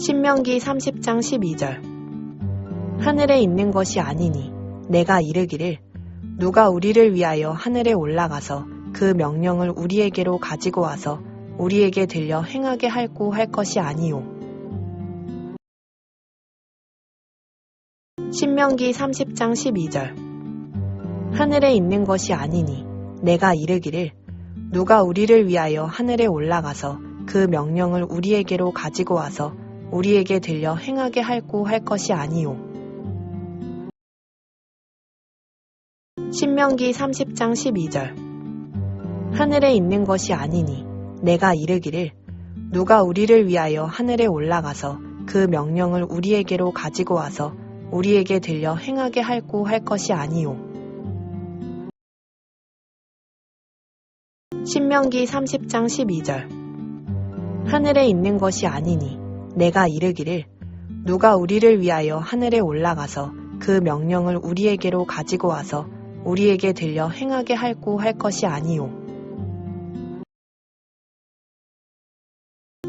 신명기 30장 12절. 하늘에 있는 것이 아니니 내가 이르기를 누가 우리를 위하여 하늘에 올라가서 그 명령을 우리에게로 가지고 와서 우리에게 들려 행하게 할고 할 것이 아니요. 신명기 30장 12절. 하늘에 있는 것이 아니니 내가 이르기를 누가 우리를 위하여 하늘에 올라가서 그 명령을 우리에게로 가지고 와서 우리에게 들려 행하게 할고 할 것이 아니요. 신명기 30장 12절. 하늘에 있는 것이 아니니 내가 이르기를 누가 우리를 위하여 하늘에 올라가서 그 명령을 우리에게로 가지고 와서 우리에게 들려 행하게 할고 할 것이 아니요. 신명기 30장 12절. 하늘에 있는 것이 아니니 내가 이르기를 누가 우리를 위하여 하늘에 올라가서 그 명령을 우리에게로 가지고 와서 우리에게 들려 행하게 할고 할 것이 아니요.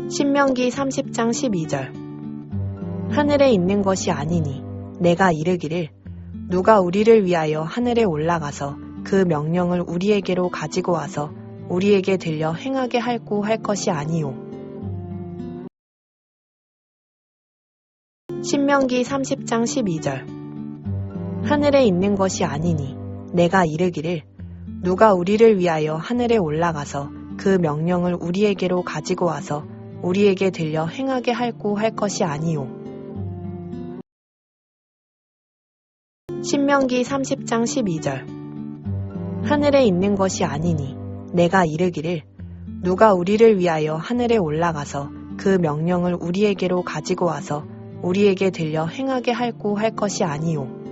신명기 30장 12절. 하늘에 있는 것이 아니니 내가 이르기를 누가 우리를 위하여 하늘에 올라가서 그 명령을 우리에게로 가지고 와서 우리에게 들려 행하게 할고 할 것이 아니요. 신명기 30장 12절. 하늘에 있는 것이 아니니 내가 이르기를 누가 우리를 위하여 하늘에 올라가서 그 명령을 우리에게로 가지고 와서 우리에게 들려 행하게 할고 할 것이 아니요. 신명기 30장 12절. 하늘에 있는 것이 아니니 내가 이르기를 누가 우리를 위하여 하늘에 올라가서 그 명령을 우리에게로 가지고 와서 우리에게 들려 행하게 할고 할 것이 아니요.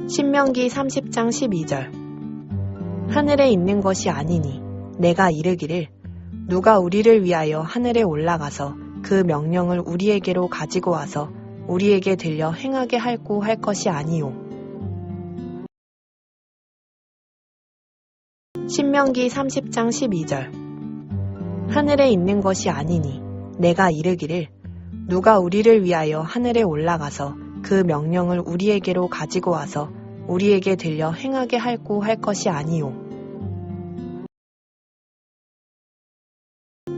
신명기 30장 12절. 하늘에 있는 것이 아니니 내가 이르기를 누가 우리를 위하여 하늘에 올라가서 그 명령을 우리에게로 가지고 와서 우리에게 들려 행하게 할고 할 것이 아니요. 신명기 30장 12절. 하늘에 있는 것이 아니니 내가 이르기를 누가 우리를 위하여 하늘에 올라가서 그 명령을 우리에게로 가지고 와서 우리에게 들려 행하게 할고 할 것이 아니요.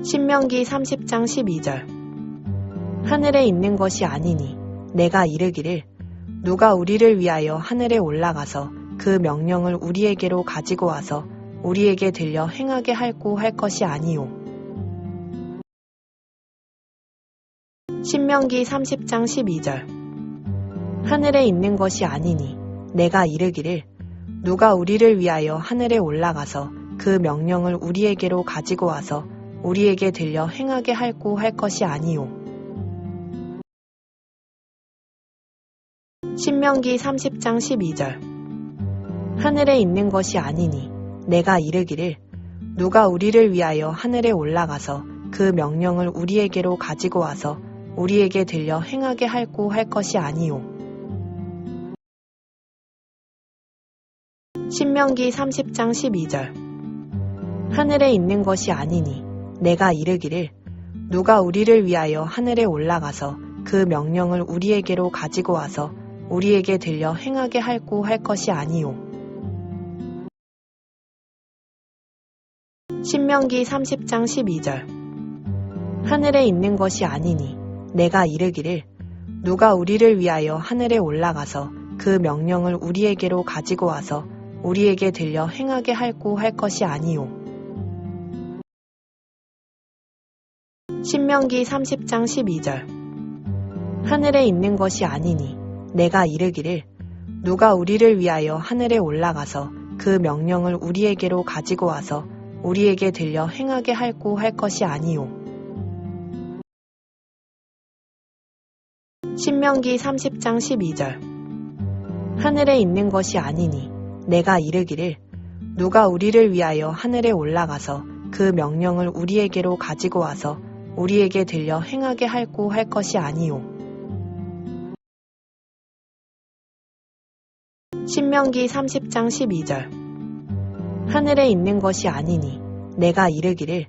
신명기 30장 12절. 하늘에 있는 것이 아니니 내가 이르기를 누가 우리를 위하여 하늘에 올라가서 그 명령을 우리에게로 가지고 와서 우리에게 들려 행하게 할고 할 것이 아니요. 신명기 30장 12절. 하늘에 있는 것이 아니니 내가 이르기를 누가 우리를 위하여 하늘에 올라가서 그 명령을 우리에게로 가지고 와서 우리에게 들려 행하게 할고 할 것이 아니요. 신명기 30장 12절. 하늘에 있는 것이 아니니 내가 이르기를 누가 우리를 위하여 하늘에 올라가서 그 명령을 우리에게로 가지고 와서 우리에게 들려 행하게 할고 할 것이 아니요. 신명기 30장 12절. 하늘에 있는 것이 아니니 내가 이르기를 누가 우리를 위하여 하늘에 올라가서 그 명령을 우리에게로 가지고 와서 우리에게 들려 행하게 할고 할 것이 아니요. 신명기 30장 12절. 하늘에 있는 것이 아니니 내가 이르기를 누가 우리를 위하여 하늘에 올라가서 그 명령을 우리에게로 가지고 와서 우리에게 들려 행하게 할고 할 것이 아니요. 신명기 30장 12절. 하늘에 있는 것이 아니니 내가 이르기를 누가 우리를 위하여 하늘에 올라가서 그 명령을 우리에게로 가지고 와서 우리에게 들려 행하게 할고 할 것이 아니요. 신명기 30장 12절. 하늘에 있는 것이 아니니 내가 이르기를 누가 우리를 위하여 하늘에 올라가서 그 명령을 우리에게로 가지고 와서 우리에게 들려 행하게 할고 할 것이 아니요. 신명기 30장 12절. 하늘에 있는 것이 아니니 내가 이르기를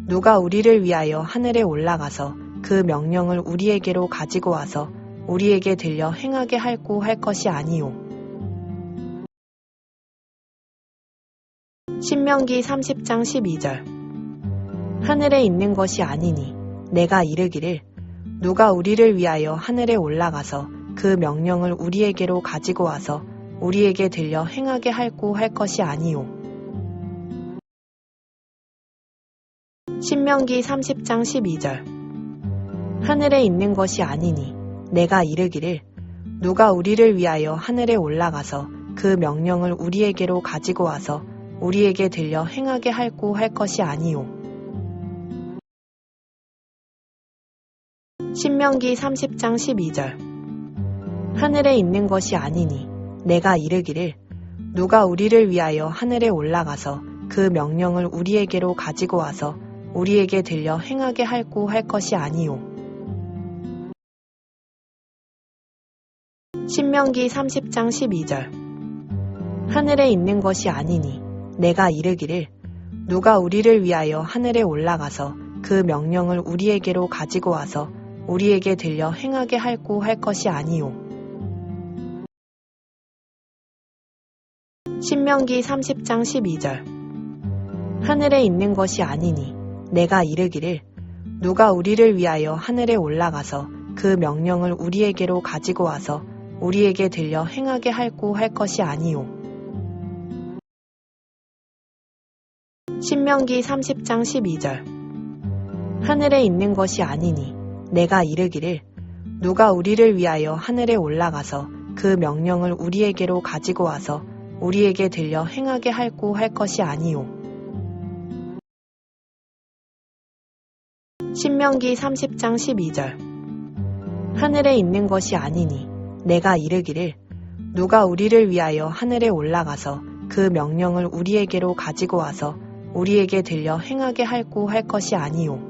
누가 우리를 위하여 하늘에 올라가서 그 명령을 우리에게로 가지고 와서 우리에게 들려 행하게 할고 할 것이 아니요. 신명기 30장 12절. 하늘에 있는 것이 아니니 내가 이르기를 누가 우리를 위하여 하늘에 올라가서 그 명령을 우리에게로 가지고 와서 우리에게 들려 행하게 할고 할 것이 아니요. 신명기 30장 12절. 하늘에 있는 것이 아니니 내가 이르기를 누가 우리를 위하여 하늘에 올라가서 그 명령을 우리에게로 가지고 와서 우리에게 들려 행하게 할고 할 것이 아니요. 신명기 30장 12절. 하늘에 있는 것이 아니니 내가 이르기를 누가 우리를 위하여 하늘에 올라가서 그 명령을 우리에게로 가지고 와서 우리에게 들려 행하게 할고 할 것이 아니요. 신명기 30장 12절. 하늘에 있는 것이 아니니 내가 이르기를 누가 우리를 위하여 하늘에 올라가서 그 명령을 우리에게로 가지고 와서 우리에게 들려 행하게 할고 할 것이 아니요. 신명기 30장 12절. 하늘에 있는 것이 아니니 내가 이르기를 누가 우리를 위하여 하늘에 올라가서 그 명령을 우리에게로 가지고 와서 우리에게 들려 행하게 할고 할 것이 아니요. 신명기 30장 12절. 하늘에 있는 것이 아니니 내가 이르기를 누가 우리를 위하여 하늘에 올라가서 그 명령을 우리에게로 가지고 와서 우리에게 들려 행하게 할고 할 것이 아니요. 신명기 30장 12절. 하늘에 있는 것이 아니니 내가 이르기를 누가 우리를 위하여 하늘에 올라가서 그 명령을 우리에게로 가지고 와서 우리에게 들려 행하게 할고 할 것이 아니요.